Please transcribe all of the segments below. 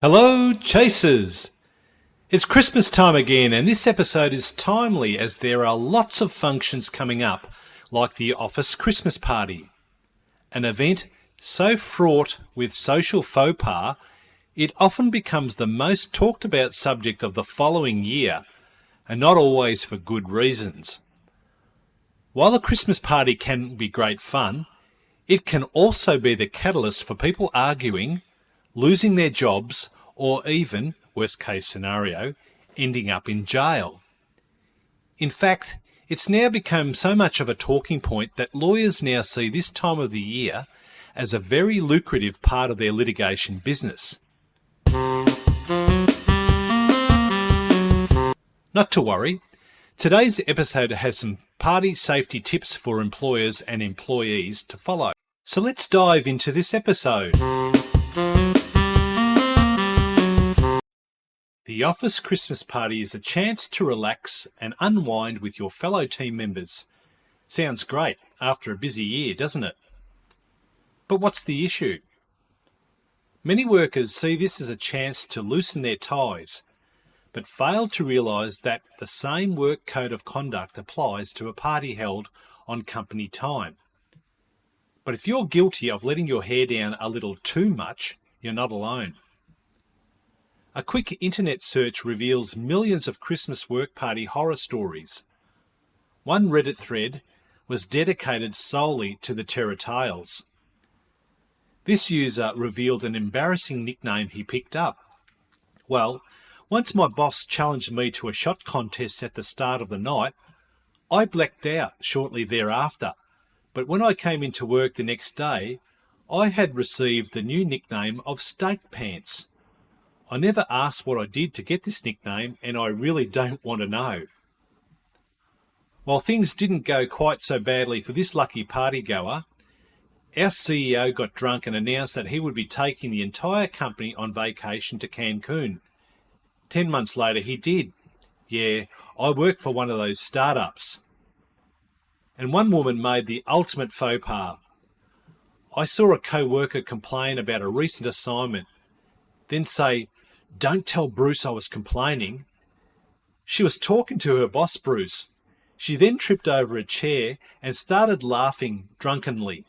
Hello, Chasers! It's Christmas time again, and this episode is timely as there are lots of functions coming up, like the office Christmas party. An event so fraught with social faux pas, it often becomes the most talked about subject of the following year, and not always for good reasons. While a Christmas party can be great fun, it can also be the catalyst for people arguing, losing their jobs, or even, worst case scenario, ending up in jail. In fact, it's now become so much of a talking point that lawyers now see this time of the year as a very lucrative part of their litigation business. Not to worry, today's episode has some party safety tips for employers and employees to follow. So let's dive into this episode. The office Christmas party is a chance to relax and unwind with your fellow team members. Sounds great after a busy year, doesn't it? But what's the issue? Many workers see this as a chance to loosen their ties, but fail to realise that the same work code of conduct applies to a party held on company time. But if you're guilty of letting your hair down a little too much, you're not alone. A quick internet search reveals millions of Christmas work party horror stories. One Reddit thread was dedicated solely to the terror tales. This user revealed an embarrassing nickname he picked up. Well, once my boss challenged me to a shot contest at the start of the night, I blacked out shortly thereafter. But when I came into work the next day, I had received the new nickname of Steak Pants. I never asked what I did to get this nickname, and I really don't want to know. While things didn't go quite so badly for this lucky partygoer, our CEO got drunk and announced that he would be taking the entire company on vacation to Cancun. 10 months later he did. Yeah, I work for one of those startups. And one woman made the ultimate faux pas. I saw a co-worker complain about a recent assignment, then say, "Don't tell Bruce I was complaining." She was talking to her boss, Bruce. She then tripped over a chair and started laughing drunkenly.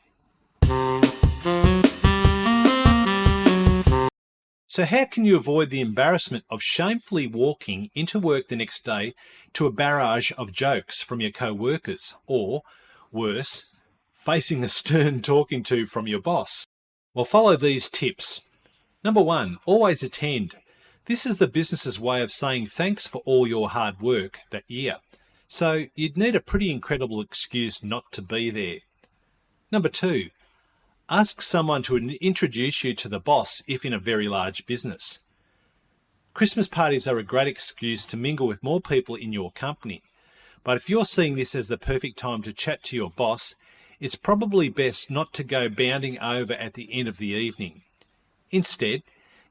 So how can you avoid the embarrassment of shamefully walking into work the next day to a barrage of jokes from your co-workers, or, worse, facing a stern talking to from your boss? Well, follow these tips. Number 1, always attend. This is the business's way of saying thanks for all your hard work that year. So you'd need a pretty incredible excuse not to be there. Number 2, ask someone to introduce you to the boss if in a very large business. Christmas parties are a great excuse to mingle with more people in your company. But if you're seeing this as the perfect time to chat to your boss, it's probably best not to go bounding over at the end of the evening. Instead,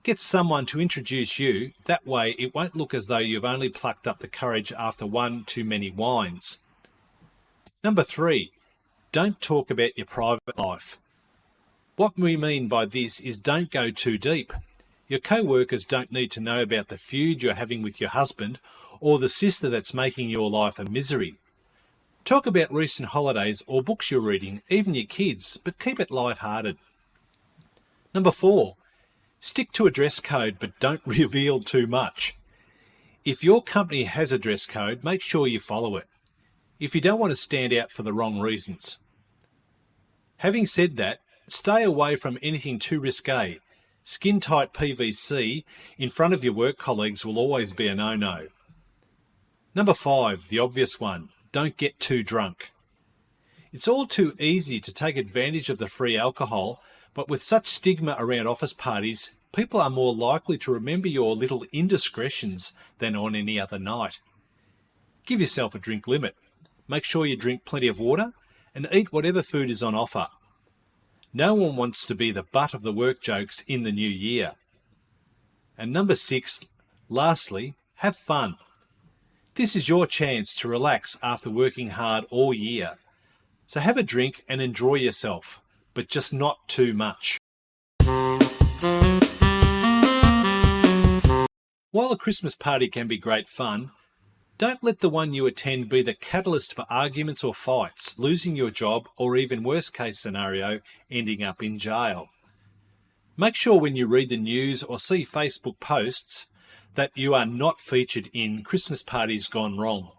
get someone to introduce you. That way it won't look as though you've only plucked up the courage after one too many wines. Number 3, don't talk about your private life. What we mean by this is don't go too deep. Your co-workers don't need to know about the feud you're having with your husband or the sister that's making your life a misery. Talk about recent holidays or books you're reading, even your kids, but keep it light-hearted. Number 4, stick to a dress code, but don't reveal too much. If your company has a dress code, make sure you follow it, if you don't want to stand out for the wrong reasons. Having said that, stay away from anything too risque. Skin-tight PVC in front of your work colleagues will always be a no-no. Number 5, the obvious one, don't get too drunk. It's all too easy to take advantage of the free alcohol, but with such stigma around office parties, people are more likely to remember your little indiscretions than on any other night. Give yourself a drink limit. Make sure you drink plenty of water and eat whatever food is on offer. No one wants to be the butt of the work jokes in the new year. And number 6, lastly, have fun. This is your chance to relax after working hard all year. So have a drink and enjoy yourself, but just not too much. While a Christmas party can be great fun, don't let the one you attend be the catalyst for arguments or fights, losing your job, or even worst case scenario, ending up in jail. Make sure when you read the news or see Facebook posts that you are not featured in Christmas parties gone wrong.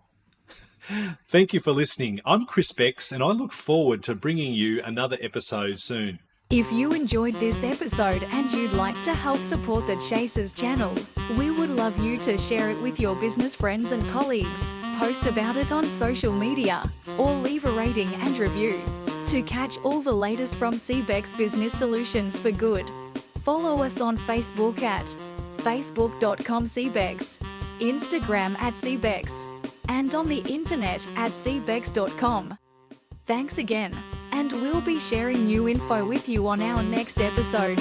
Thank you for listening. I'm Chris Becks, and I look forward to bringing you another episode soon. If you enjoyed this episode and you'd like to help support the Chasers channel, we would love you to share it with your business friends and colleagues, post about it on social media, or leave a rating and review. To catch all the latest from CBEX Business Solutions for Good, follow us on Facebook at facebook.com/CBEX, Instagram @CBEX, and on the internet at cbex.com. Thanks again, and we'll be sharing new info with you on our next episode.